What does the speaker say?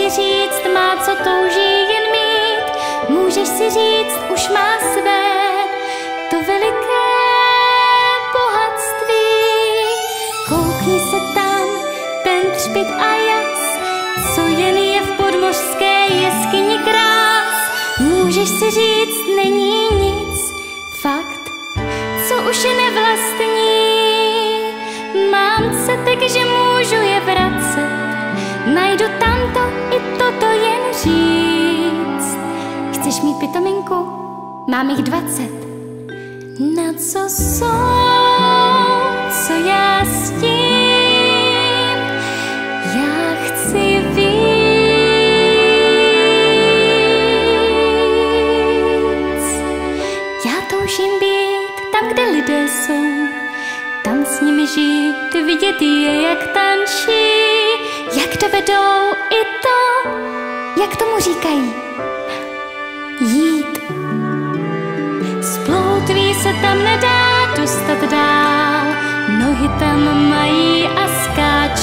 si říct, má co touží jen mít. Můžeš si říct, už má své, to veliké bohatství. Koukni se tam, ten třpyt a jas, co jen je v podmořské jeskyni krás. Můžeš si říct, není nic, fakt, co už je nevlastní. Mám cetek, že můžu je vracet, najdu tamto i toto jen říct. Chceš mít pitominku? Mám jich 20. Na co jsou, co já s tím? Já chci víc. Já toužím být tam, kde lidé jsou, tam s nimi žít, vidět je, jak tančí, jak dovedou i to, jak tomu říkají, jít. Z ploutví se tam nedá dostat dál, nohy tam mají a skáčou